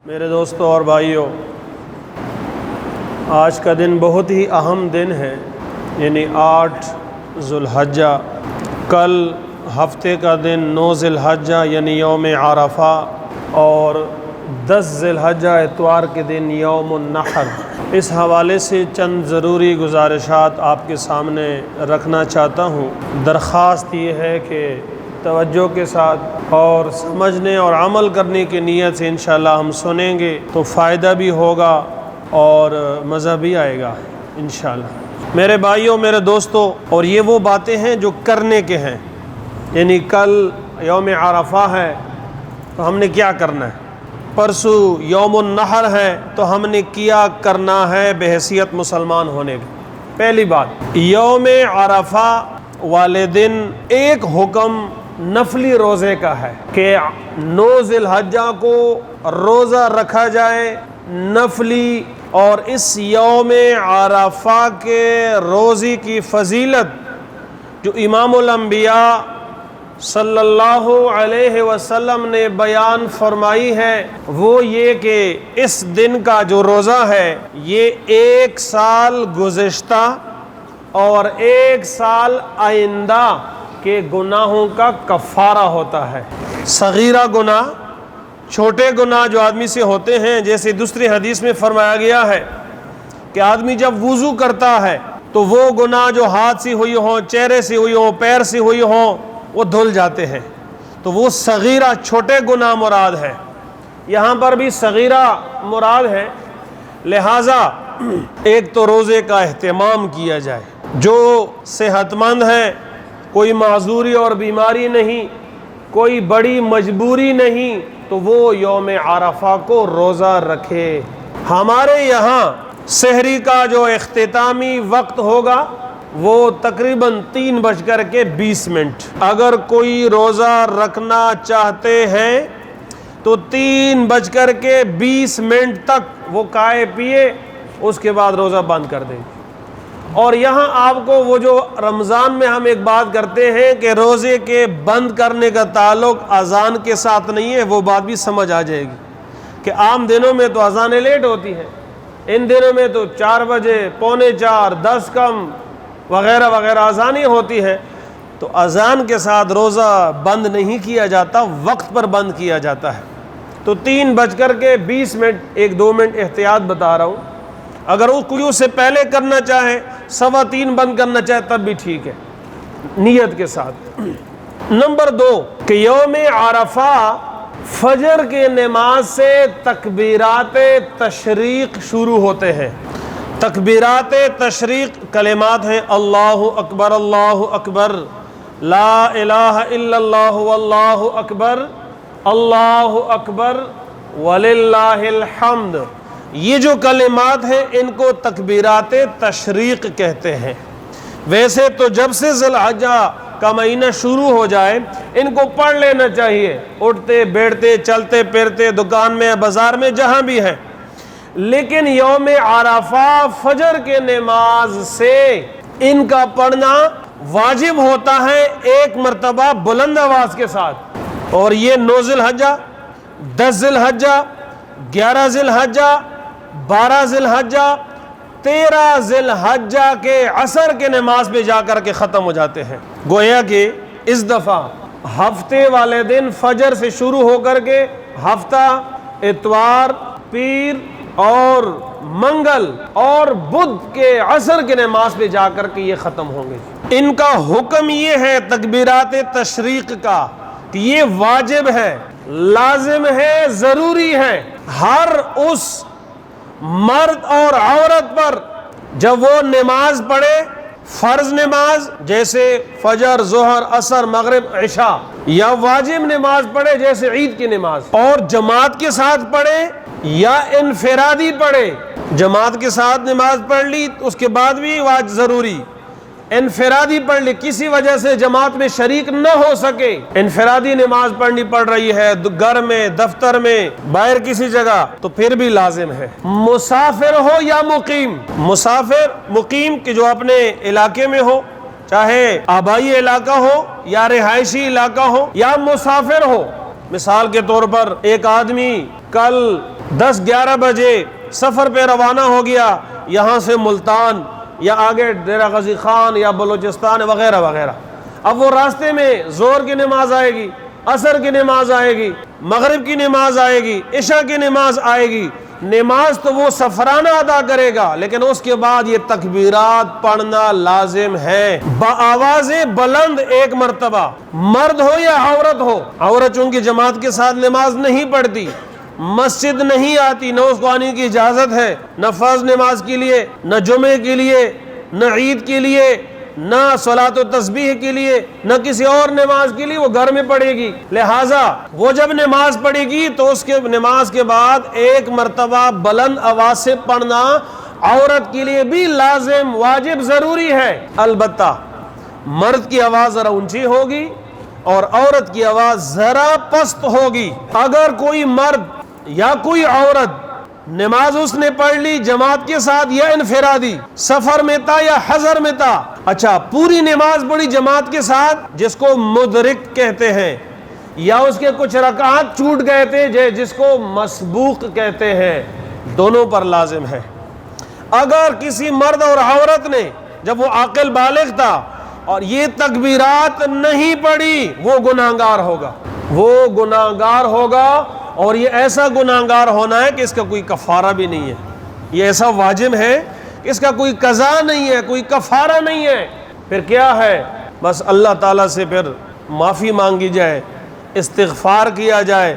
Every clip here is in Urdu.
میرے دوستوں اور بھائیوں، آج کا دن بہت ہی اہم دن ہے، یعنی 8 ذو الحجہ۔ کل ہفتے کا دن 9 ذی الحجہ یعنی یوم عرفہ، اور 10 ذی الحجہ اتوار کے دن یوم النحر۔ اس حوالے سے چند ضروری گزارشات آپ کے سامنے رکھنا چاہتا ہوں۔ درخواست یہ ہے کہ توجہ کے ساتھ اور سمجھنے اور عمل کرنے کی نیت سے انشاءاللہ ہم سنیں گے تو فائدہ بھی ہوگا اور مزہ بھی آئے گا انشاءاللہ۔ میرے بھائیوں، میرے دوستوں، اور یہ وہ باتیں ہیں جو کرنے کے ہیں، یعنی کل یوم عرفہ ہے تو ہم نے کیا کرنا ہے، پرسوں یوم النحر ہے تو ہم نے کیا کرنا ہے بحیثیت مسلمان ہونے کی۔ پہلی بات، یوم عرفہ والے دن ایک حکم نفلی روزے کا ہے کہ 9 ذی الحجہ کو روزہ رکھا جائے نفلی، اور اس یوم عرفہ کے روزے کی فضیلت جو امام الانبیاء صلی اللہ علیہ وسلم نے بیان فرمائی ہے وہ یہ کہ اس دن کا جو روزہ ہے یہ 1 سال گزشتہ اور 1 سال آئندہ کے گناہوں کا کفارہ ہوتا ہے۔ صغیرہ گناہ، چھوٹے گناہ جو آدمی سے ہوتے ہیں، جیسے دوسری حدیث میں فرمایا گیا ہے کہ آدمی جب وضو کرتا ہے تو وہ گناہ جو ہاتھ سے ہوئی ہوں، چہرے سے ہوئی ہوں، پیر سے ہوئی ہوں، وہ دھل جاتے ہیں، تو وہ صغیرہ چھوٹے گناہ مراد ہے۔ یہاں پر بھی صغیرہ مراد ہے، لہٰذا ایک تو روزے کا اہتمام کیا جائے۔ جو صحت مند ہے، کوئی معذوری اور بیماری نہیں، کوئی بڑی مجبوری نہیں، تو وہ یوم عرفہ کو روزہ رکھے۔ ہمارے یہاں سحری کا جو اختتامی وقت ہوگا وہ تقریباً 3:20۔ اگر کوئی روزہ رکھنا چاہتے ہیں تو 3:20 تک وہ کھائے پیے، اس کے بعد روزہ بند کر دیں۔ اور یہاں آپ کو وہ جو رمضان میں ہم ایک بات کرتے ہیں کہ روزے کے بند کرنے کا تعلق اذان کے ساتھ نہیں ہے، وہ بات بھی سمجھ آ جائے گی کہ عام دنوں میں تو اذانیں لیٹ ہوتی ہیں، ان دنوں میں تو 4 بجے، 3:45، 10 کم وغیرہ وغیرہ اذانیں ہوتی ہیں، تو اذان کے ساتھ روزہ بند نہیں کیا جاتا، وقت پر بند کیا جاتا ہے۔ تو 3:20، 1-2 منٹ احتیاط بتا رہا ہوں۔ اگر وہ کوئی اس سے پہلے کرنا چاہے، 3:15 بند کرنا چاہے، تب بھی ٹھیک ہے، نیت کے ساتھ۔ نمبر 2 کہ یوم عرفہ فجر کے نماز سے تکبیرات تشریق شروع ہوتے ہیں۔ تکبیرات تشریق کلمات ہیں: اللہ اکبر، اللہ اکبر، لا الہ الا اللہ، واللہ اکبر، اللہ اکبر، وللہ الحمد۔ یہ جو کلمات ہیں ان کو تکبیرات تشریق کہتے ہیں۔ ویسے تو جب سے ذی الحجہ کا مہینہ شروع ہو جائے ان کو پڑھ لینا چاہیے، اٹھتے بیٹھتے، چلتے پھرتے، دکان میں، بازار میں، جہاں بھی ہے، لیکن یوم عرفہ فجر کے نماز سے ان کا پڑھنا واجب ہوتا ہے 1 مرتبہ بلند آواز کے ساتھ۔ اور یہ 9 ذی الحجہ، 10 ذی الحجہ، 11 ذی الحجہ، 12 ذی الحجہ، 13 ذی الحجہ کے عصر کے نماز پہ جا کر کے ختم ہو جاتے ہیں۔ گویا کہ اس دفعہ ہفتے والے دن فجر سے شروع ہو کر کے ہفتہ، اتوار، پیر اور منگل اور بدھ کے عصر کے نماز پہ جا کر کے یہ ختم ہوں گے۔ ان کا حکم یہ ہے تکبیرات تشریق کا کہ یہ واجب ہے، لازم ہے، ضروری ہے ہر اس مرد اور عورت پر جب وہ نماز پڑھے، فرض نماز جیسے فجر، ظہر، عصر، مغرب، عشاء، یا واجب نماز پڑھے جیسے عید کی نماز، اور جماعت کے ساتھ پڑھے یا انفرادی پڑھے۔ جماعت کے ساتھ نماز پڑھ لی اس کے بعد بھی واجب ضروری، انفرادی پڑھ لی، کسی وجہ سے جماعت میں شریک نہ ہو سکے، انفرادی نماز پڑھنی پڑ رہی ہے گھر میں، دفتر میں، باہر کسی جگہ، تو پھر بھی لازم ہے۔ مسافر ہو یا مقیم، مسافر مقیم کہ جو اپنے علاقے میں ہو، چاہے آبائی علاقہ ہو یا رہائشی علاقہ ہو، یا مسافر ہو۔ مثال کے طور پر ایک آدمی کل 10-11 بجے سفر پہ روانہ ہو گیا یہاں سے ملتان یا آگے ڈیرہ غازی خان یا بلوچستان وغیرہ وغیرہ. اب وہ راستے میں زور کی نماز آئے گی، عصر کی نماز آئے گی، مغرب کی نماز آئے گی، عشاء کی نماز آئے گی. نماز تو وہ سفرانہ ادا کرے گا، لیکن اس کے بعد یہ تکبیرات پڑھنا لازم ہے بآواز بلند 1 مرتبہ، مرد ہو یا عورت ہو. عورت چونکہ جماعت کے ساتھ نماز نہیں پڑھتی، مسجد نہیں آتی، نہ اس کو آنے کی اجازت ہے، نہ فرض نماز کے لیے، نہ جمعے کے لیے، نہ عید کے لیے، نہ صلاۃ و تسبیح کے لیے، نہ کسی اور نماز کے لیے، وہ گھر میں پڑھے گی. لہٰذا وہ جب نماز پڑھے گی تو اس کے نماز کے بعد 1 مرتبہ بلند آواز سے پڑھنا عورت کے لیے بھی لازم، واجب، ضروری ہے. البتہ مرد کی آواز ذرا اونچی ہوگی اور عورت کی آواز ذرا پست ہوگی. اگر کوئی مرد یا کوئی عورت نماز اس نے پڑھ لی جماعت کے ساتھ یا انفرادی، سفر میں تھا یا حضر میں تھا، اچھا پوری نماز پڑھی جماعت کے ساتھ جس کو مدرک کہتے ہیں، یا اس کے کچھ رکعات چھوٹ گئے تھے جس کو مسبوق کہتے ہیں، دونوں پر لازم ہے. اگر کسی مرد اور عورت نے جب وہ عاقل بالغ تھا اور یہ تکبیرات نہیں پڑھی، وہ گناہگار ہوگا، وہ گناہگار ہوگا. اور یہ ایسا گناہگار ہونا ہے کہ اس کا کوئی کفارہ بھی نہیں ہے، یہ ایسا واجب ہے کہ اس کا کوئی قضا نہیں ہے، کوئی کفارہ نہیں ہے. پھر کیا ہے؟ بس اللہ تعالیٰ سے پھر معافی مانگی جائے، استغفار کیا جائے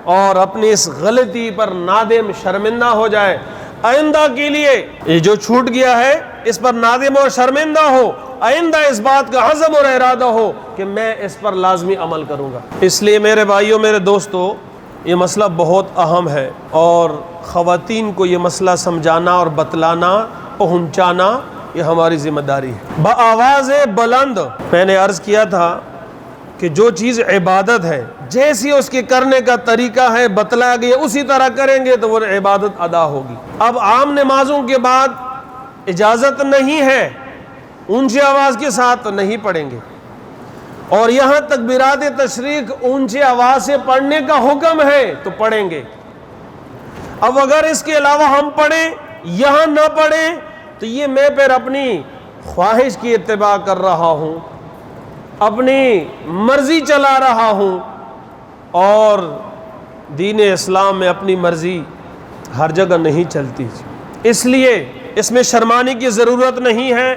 اور اپنی اس غلطی پر نادم شرمندہ ہو جائے. آئندہ کے لیے یہ جو چھوٹ گیا ہے اس پر نادم اور شرمندہ ہو، آئندہ اس بات کا عزم اور ارادہ ہو کہ میں اس پر لازمی عمل کروں گا. اس لیے میرے بھائیوں، میرے دوستو، یہ مسئلہ بہت اہم ہے اور خواتین کو یہ مسئلہ سمجھانا اور بتلانا، پہنچانا، یہ ہماری ذمہ داری ہے. بآواز بلند میں نے عرض کیا تھا کہ جو چیز عبادت ہے، جیسی اس کے کرنے کا طریقہ ہے بتلایا گیا اسی طرح کریں گے تو وہ عبادت ادا ہوگی. اب عام نمازوں کے بعد اجازت نہیں ہے اونچی آواز کے ساتھ تو نہیں پڑھیں گے، اور یہاں تکبیرات تشریق اونچی آواز سے پڑھنے کا حکم ہے تو پڑھیں گے. اب اگر اس کے علاوہ ہم پڑھیں یہاں نہ پڑھیں تو یہ میں پھر اپنی خواہش کی اتباع کر رہا ہوں، اپنی مرضی چلا رہا ہوں، اور دین اسلام میں اپنی مرضی ہر جگہ نہیں چلتی. اس لیے اس میں شرمانے کی ضرورت نہیں ہے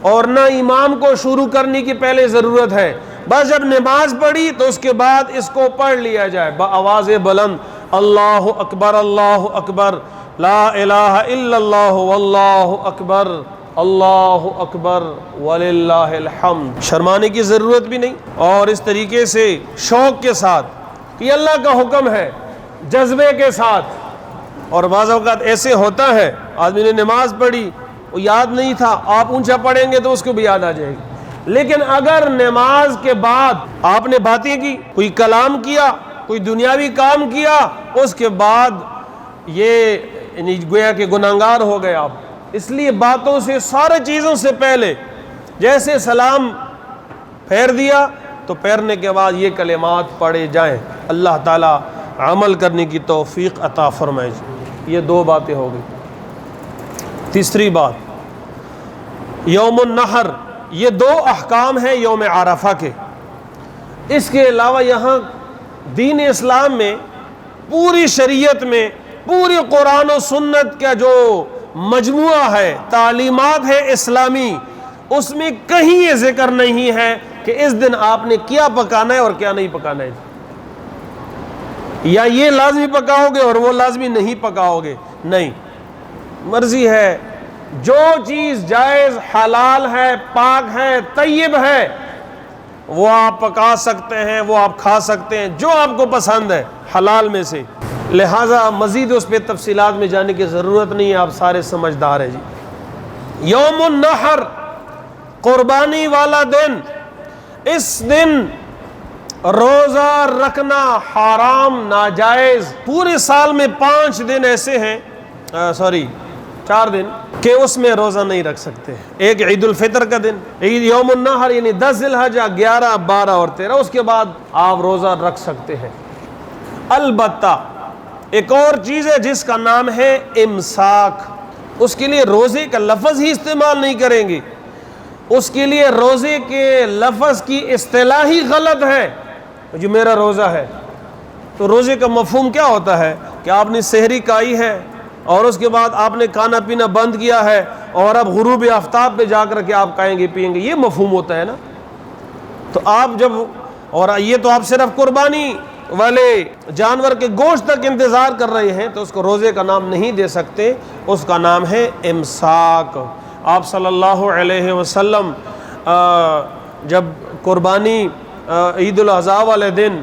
اور نہ امام کو شروع کرنے کی پہلے ضرورت ہے. بس جب نماز پڑھی تو اس کے بعد اس کو پڑھ لیا جائے بآواز بلند، اللہ اکبر، اللہ اکبر، لا الہ الا اللہ، واللہ اکبر، اللہ اکبر، وللہ الحمد. شرمانے کی ضرورت بھی نہیں، اور اس طریقے سے شوق کے ساتھ کہ یہ اللہ کا حکم ہے، جذبے کے ساتھ. اور بعض اوقات ایسے ہوتا ہے آدمی نے نماز پڑھی، وہ یاد نہیں تھا، آپ اونچا پڑھیں گے تو اس کو بھی یاد آ جائے گی. لیکن اگر نماز کے بعد آپ نے باتیں کی، کوئی کلام کیا، کوئی دنیاوی کام کیا، اس کے بعد یہ گویا کہ گناہگار ہو گئے آپ. اس لیے باتوں سے، سارے چیزوں سے پہلے جیسے سلام پھیر دیا تو پھیرنے کے بعد یہ کلمات پڑھے جائیں. اللہ تعالیٰ عمل کرنے کی توفیق عطا فرمائے. یہ 2 باتیں ہو گئی. تیسری بات، یوم النحر، یہ 2 احکام ہیں یوم عرفہ کے. اس کے علاوہ یہاں دین اسلام میں، پوری شریعت میں، پوری قرآن و سنت کا جو مجموعہ ہے، تعلیمات ہے اسلامی، اس میں کہیں یہ ذکر نہیں ہے کہ اس دن آپ نے کیا پکانا ہے اور کیا نہیں پکانا ہے، یا یہ لازمی پکاؤ گے اور وہ لازمی نہیں پکاؤ گے. نہیں، مرضی ہے، جو چیز جائز، حلال ہے، پاک ہے، طیب ہے، وہ آپ پکا سکتے ہیں، وہ آپ کھا سکتے ہیں، جو آپ کو پسند ہے حلال میں سے. لہٰذا مزید اس پہ تفصیلات میں جانے کی ضرورت نہیں ہے، آپ سارے سمجھدار ہیں. یوم النحر، قربانی والا دن، اس دن روزہ رکھنا حرام، ناجائز. پورے سال میں 5 دن ایسے ہیں، 4 دن کہ اس میں روزہ نہیں رکھ سکتے. ایک عید الفطر کا دن، عید یوم النحر یعنی 10 ذی الحجہ، 11، 12 اور 13، اس کے بعد آپ روزہ رکھ سکتے ہیں. البتہ ایک اور چیز ہے جس کا نام ہے امساک، اس کے لیے روزے کا لفظ ہی استعمال نہیں کریں گے، اس کے لیے روزے کے لفظ کی اصطلاح ہی غلط ہے۔ جو میرا روزہ ہے، تو روزے کا مفہوم کیا ہوتا ہے کہ آپ نے سحری کھائی ہے اور اس کے بعد آپ نے کھانا پینا بند کیا ہے اور اب غروب آفتاب پہ جا کر کے آپ کھائیں گے پیئیں گے، یہ مفہوم ہوتا ہے نا۔ تو آپ جب، اور یہ تو آپ صرف قربانی والے جانور کے گوشت تک انتظار کر رہے ہیں، تو اس کو روزے کا نام نہیں دے سکتے، اس کا نام ہے امساک۔ آپ صلی اللہ علیہ وسلم جب قربانی عید الاضحیٰ والے دن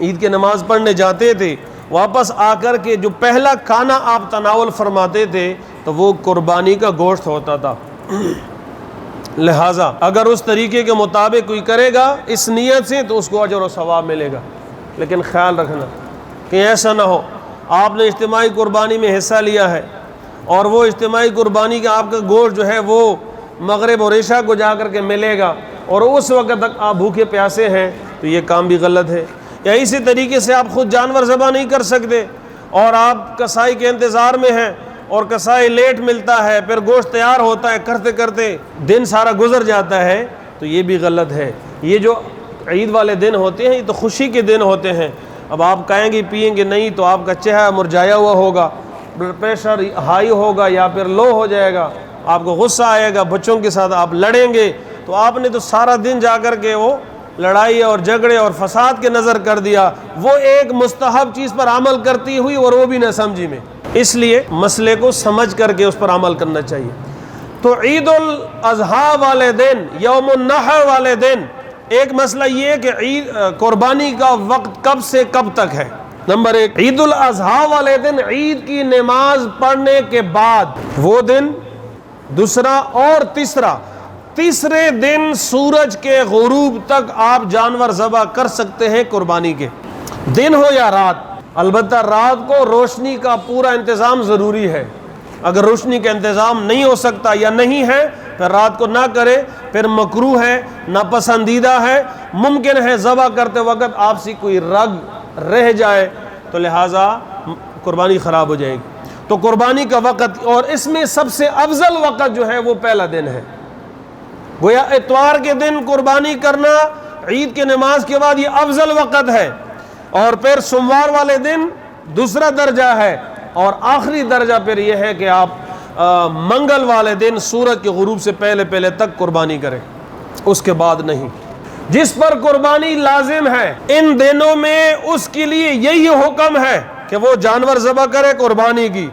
عید کی نماز پڑھنے جاتے تھے، واپس آ کر کے جو پہلا کھانا آپ تناول فرماتے تھے تو وہ قربانی کا گوشت ہوتا تھا۔ لہٰذا اگر اس طریقے کے مطابق کوئی کرے گا اس نیت سے تو اس کو اجر و ثواب ملے گا، لیکن خیال رکھنا کہ ایسا نہ ہو آپ نے اجتماعی قربانی میں حصہ لیا ہے اور وہ اجتماعی قربانی کا آپ کا گوشت جو ہے وہ مغرب اور عشاء کو جا کر کے ملے گا اور اس وقت تک آپ بھوکے پیاسے ہیں، تو یہ کام بھی غلط ہے۔ یا اسی طریقے سے آپ خود جانور ذبح نہیں کر سکتے اور آپ کسائی کے انتظار میں ہیں اور کسائی لیٹ ملتا ہے، پھر گوشت تیار ہوتا ہے، کرتے کرتے دن سارا گزر جاتا ہے، تو یہ بھی غلط ہے۔ یہ جو عید والے دن ہوتے ہیں یہ تو خوشی کے دن ہوتے ہیں، اب آپ کھائیں گے پیئیں گے نہیں تو آپ کا چہرہ مرجھایا ہوا ہوگا، بلڈ پریشر ہائی ہوگا یا پھر لو ہو جائے گا، آپ کو غصہ آئے گا، بچوں کے ساتھ آپ لڑیں گے، تو آپ نے تو سارا دن جا کر کے وہ لڑائی اور جھگڑے اور فساد کے نظر کر دیا، وہ ایک مستحب چیز پر عمل کرتی ہوئی اور وہ بھی نہ سمجھی میں۔ اس لیے مسئلے کو سمجھ کر کے اس پر عمل کرنا چاہیے۔ تو عید الاضحیٰ والے دن، یوم النحر والے دن، ایک مسئلہ یہ ہے کہ عید قربانی کا وقت کب سے کب تک ہے۔ نمبر ایک، عید الاضحیٰ والے دن عید کی نماز پڑھنے کے بعد وہ دن، دوسرا اور تیسرے دن سورج کے غروب تک آپ جانور ذبح کر سکتے ہیں قربانی کے، دن ہو یا رات۔ البتہ رات کو روشنی کا پورا انتظام ضروری ہے، اگر روشنی کا انتظام نہیں ہو سکتا یا نہیں ہے پھر رات کو نہ کرے، پھر مکروہ ہے، ناپسندیدہ ہے، ممکن ہے ذبح کرتے وقت آپ سے کوئی رگ رہ جائے تو لہٰذا قربانی خراب ہو جائے گی۔ تو قربانی کا وقت، اور اس میں سب سے افضل وقت جو ہے وہ پہلا دن ہے، گویا اتوار کے دن قربانی کرنا عید کی نماز کے بعد یہ افضل وقت ہے، اور پھر سوموار والے دن دوسرا درجہ ہے، اور آخری درجہ پھر یہ ہے کہ آپ منگل والے دن سورج کے غروب سے پہلے تک قربانی کریں، اس کے بعد نہیں۔ جس پر قربانی لازم ہے ان دنوں میں اس کے لیے یہی حکم ہے کہ وہ جانور ذبح کرے قربانی کی۔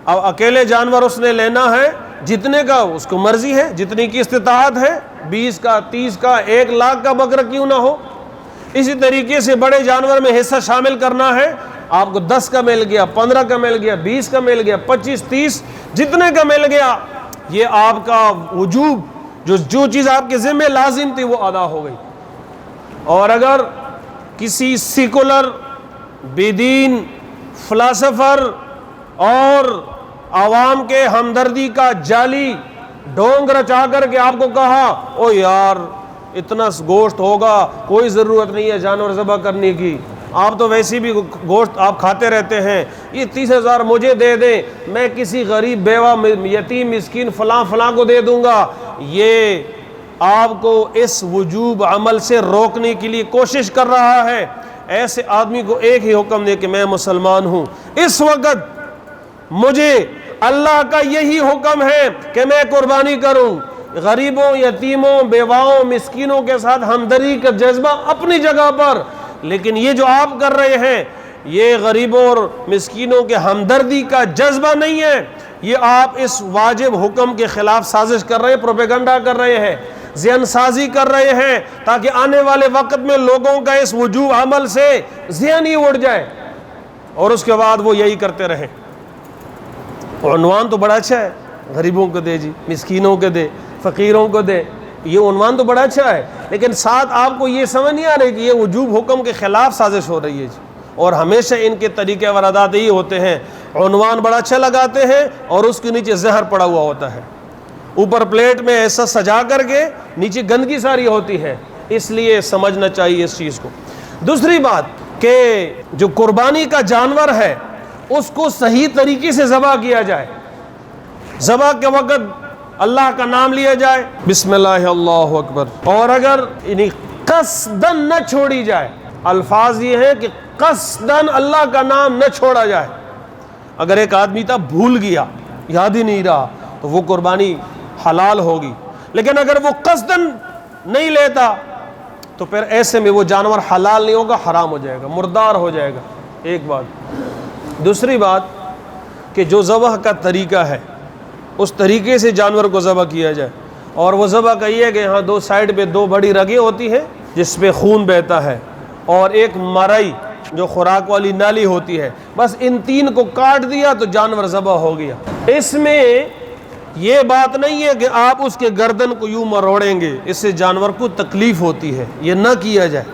اب اکیلے جانور اس نے لینا ہے، جتنے کا اس کو مرضی ہے، جتنی کی استطاعت ہے، 20 کا 30 کا 1 لاکھ کا بکرا کیوں نہ ہو۔ اسی طریقے سے بڑے جانور میں حصہ شامل کرنا ہے، آپ کو 10 کا مل گیا، 15 کا مل گیا، 20 کا مل گیا، 25 30 جتنے کا مل گیا، یہ آپ کا وجوب، جو چیز آپ کے ذمہ لازم تھی وہ ادا ہو گئی۔ اور اگر کسی سیکولر بے دین فلاسفر اور عوام کے ہمدردی کا جعلی ڈھونگ رچا کر کے آپ کو کہا او یار اتنا گوشت ہوگا، کوئی ضرورت نہیں ہے جانور ذبح کرنے کی، آپ تو ویسے بھی گوشت آپ کھاتے رہتے ہیں، یہ 30,000 مجھے دے دیں، میں کسی غریب بیوہ یتیم مسکین فلاں کو دے دوں گا، یہ آپ کو اس وجوب عمل سے روکنے کے لیے کوشش کر رہا ہے۔ ایسے آدمی کو ایک ہی حکم دے کہ میں مسلمان ہوں، اس وقت مجھے اللہ کا یہی حکم ہے کہ میں قربانی کروں۔ غریبوں، یتیموں، بیواؤں، مسکینوں کے ساتھ ہمدردی کا جذبہ اپنی جگہ پر، لیکن یہ جو آپ کر رہے ہیں یہ غریبوں اور مسکینوں کے ہمدردی کا جذبہ نہیں ہے، یہ آپ اس واجب حکم کے خلاف سازش کر رہے ہیں، پروپیگنڈا کر رہے ہیں، ذہن سازی کر رہے ہیں، تاکہ آنے والے وقت میں لوگوں کا اس وجوب عمل سے ذہن ہی اڑ جائے اور اس کے بعد وہ یہی کرتے رہیں۔ عنوان تو بڑا اچھا ہے، غریبوں کو دے جی، مسکینوں کو دے، فقیروں کو دے، یہ عنوان تو بڑا اچھا ہے، لیکن ساتھ آپ کو یہ سمجھ نہیں آ رہی کہ یہ وجوب حکم کے خلاف سازش ہو رہی ہے جی۔ اور ہمیشہ ان کے طریقے واردات ہی ہوتے ہیں، عنوان بڑا اچھا لگاتے ہیں اور اس کے نیچے زہر پڑا ہوا ہوتا ہے، اوپر پلیٹ میں ایسا سجا کر کے نیچے گندگی ساری ہوتی ہے، اس لیے سمجھنا چاہیے اس چیز کو۔ دوسری بات کہ جو قربانی کا جانور ہے اس کو صحیح طریقے سے ذبح کیا جائے. ذبح کے وقت اللہ کا نام لیا جائے, بسم اللہ اللہ اکبر, اور اگر قصدن نہ چھوڑی جائے. الفاظ یہ ہیں کہ قصدن اللہ کا نام نہ چھوڑا جائے. اگر ایک آدمی تھا بھول گیا, یاد ہی نہیں رہا, تو وہ قربانی حلال ہوگی. لیکن اگر وہ قصدن نہیں لیتا تو پھر ایسے میں وہ جانور حلال نہیں ہوگا, حرام ہو جائے گا, مردار ہو جائے گا. ایک بات. دوسری بات کہ جو ذبح کا طریقہ ہے اس طریقے سے جانور کو ذبح کیا جائے. اور وہ ذبح کا یہ ہے کہ یہاں دو سائڈ پہ دو بڑی رگیں ہوتی ہیں جس پہ خون بہتا ہے, اور ایک مرئی جو خوراک والی نالی ہوتی ہے. بس ان تین کو کاٹ دیا تو جانور ذبح ہو گیا. اس میں یہ بات نہیں ہے کہ آپ اس کے گردن کو یوں مروڑیں گے, اس سے جانور کو تکلیف ہوتی ہے, یہ نہ کیا جائے.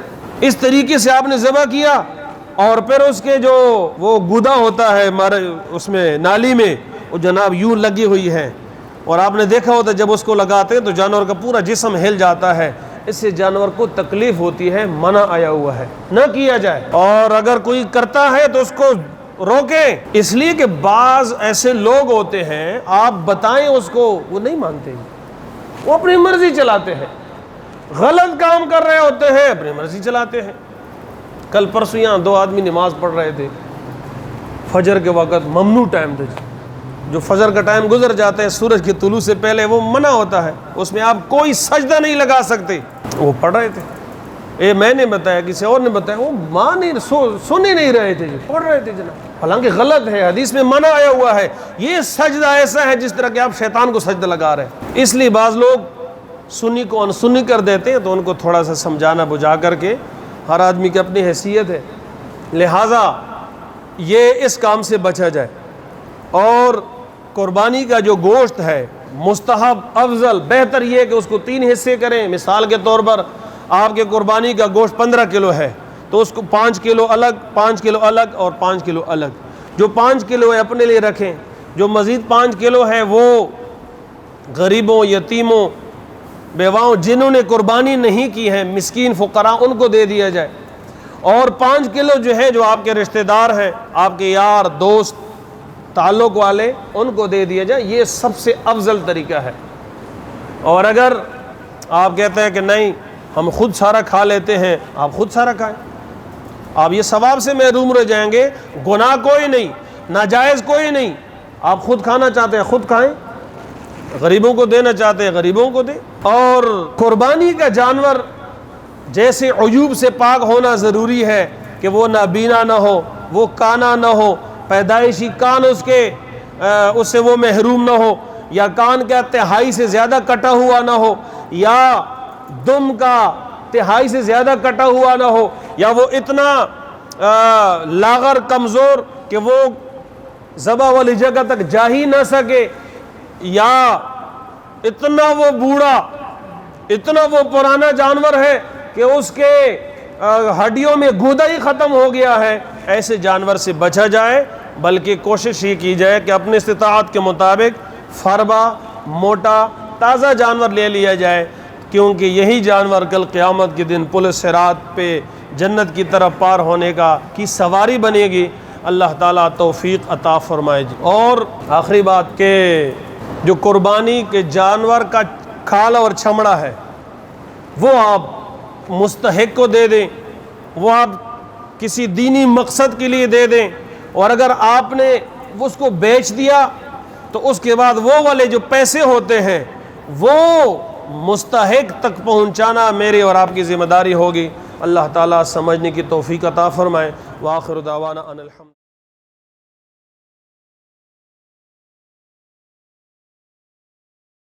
اس طریقے سے آپ نے ذبح کیا اور پھر اس کے جو وہ گودا ہوتا ہے اس میں نالی میں, وہ جناب یوں لگی ہوئی ہے, اور آپ نے دیکھا ہوتا ہے جب اس کو لگاتے ہیں تو جانور کا پورا جسم ہل جاتا ہے. اس سے جانور کو تکلیف ہوتی ہے, منع آیا ہوا ہے, نہ کیا جائے. اور اگر کوئی کرتا ہے تو اس کو روکیں, اس لیے کہ بعض ایسے لوگ ہوتے ہیں آپ بتائیں اس کو وہ نہیں مانتے, وہ اپنی مرضی چلاتے ہیں, غلط کام کر رہے ہوتے ہیں, اپنی مرضی چلاتے ہیں. کل پرسوں یہاں دو آدمی نماز پڑھ رہے تھے, فجر کے وقت ممنوع ٹائم تھا, جو فجر کا ٹائم گزر جاتا ہے سورج کے طلوع سے پہلے وہ منع ہوتا ہے, اس میں آپ کوئی سجدہ نہیں لگا سکتے. وہ پڑھ رہے تھے, میں نے بتایا, کسی اور نے بتایا, وہ سن ہی نہیں رہے تھے, پڑھ رہے تھے جناب. حالانکہ غلط ہے, حدیث میں منع آیا ہوا ہے. یہ سجدہ ایسا ہے جس طرح کہ آپ شیطان کو سجدہ لگا رہے ہیں. اس لیے بعض لوگ سنی کو انسنی کر دیتے ہیں, تو ان کو تھوڑا سا سمجھانا بجھا کر کے, ہر آدمی کی اپنی حیثیت ہے, لہٰذا یہ اس کام سے بچا جائے. اور قربانی کا جو گوشت ہے مستحب, افضل, بہتر یہ ہے کہ اس کو 3 حصے کریں. مثال کے طور پر آپ کے قربانی کا گوشت 15 کلو ہے تو اس کو 5 کلو الگ, 5 کلو الگ اور 5 کلو الگ. جو 5 کلو ہے اپنے لیے رکھیں, جو مزید 5 کلو ہے وہ غریبوں, یتیموں, بیواؤں جنہوں نے قربانی نہیں کی ہے, مسکین, فقراء, ان کو دے دیا جائے. اور 5 کلو جو ہے جو آپ کے رشتہ دار ہیں, آپ کے یار دوست تعلق والے, ان کو دے دیا جائے. یہ سب سے افضل طریقہ ہے. اور اگر آپ کہتے ہیں کہ نہیں ہم خود سارا کھا لیتے ہیں, آپ خود سارا کھائیں, آپ یہ ثواب سے محروم رہ جائیں گے. گناہ کوئی نہیں, ناجائز کوئی نہیں. آپ خود کھانا چاہتے ہیں خود کھائیں, غریبوں کو دینا چاہتے ہیں غریبوں کو دیں. اور قربانی کا جانور جیسے عیوب سے پاک ہونا ضروری ہے کہ وہ نابینا نہ ہو, وہ کانا نہ ہو, پیدائشی کان اس سے وہ محروم نہ ہو, یا کان کا تہائی سے زیادہ کٹا ہوا نہ ہو, یا دم کا تہائی سے زیادہ کٹا ہوا نہ ہو, یا وہ اتنا لاغر کمزور کہ وہ ذبح والی جگہ تک جا ہی نہ سکے, یا اتنا وہ بوڑھا, اتنا وہ پرانا جانور ہے کہ اس کے ہڈیوں میں گودا ہی ختم ہو گیا ہے. ایسے جانور سے بچا جائے, بلکہ کوشش یہ کی جائے کہ اپنے استطاعت کے مطابق فربا, موٹا, تازہ جانور لے لیا جائے, کیونکہ یہی جانور کل قیامت کے دن پل صراط پہ جنت کی طرف پار ہونے کی سواری بنے گی. اللہ تعالیٰ توفیق عطا فرمائے. اور آخری بات کہ جو قربانی کے جانور کا کھال اور چمڑا ہے وہ آپ مستحق کو دے دیں, وہ آپ کسی دینی مقصد کے لیے دے دیں. اور اگر آپ نے اس کو بیچ دیا تو اس کے بعد وہ والے جو پیسے ہوتے ہیں وہ مستحق تک پہنچانا میری اور آپ کی ذمہ داری ہوگی. اللہ تعالیٰ سمجھنے کی توفیق عطا فرمائے. وآخر دعوانا ان الحمد